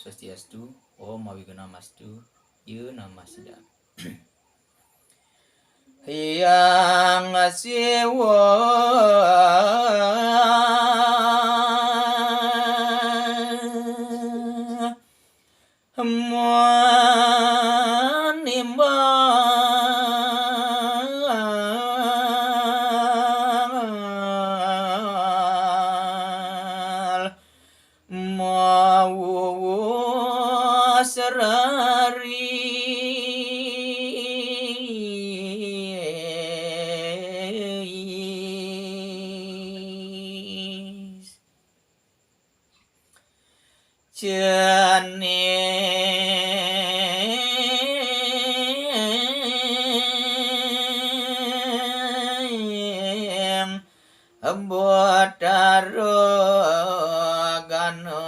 Swastiastu, Om Awiguna-mastu, Ieu Namasida. Hyang Siwa manimbal mawu serari cening Bodaro gano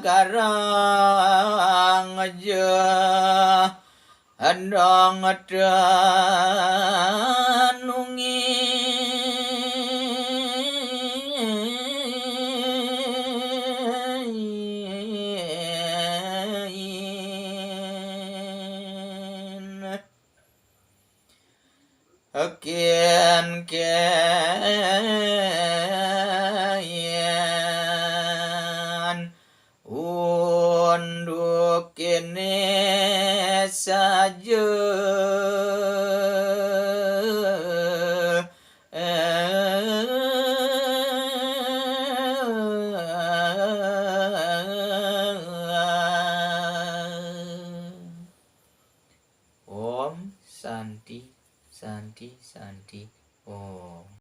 garang aja andong Akin kayan unduk kini saja Om Santi Santi Santi Om.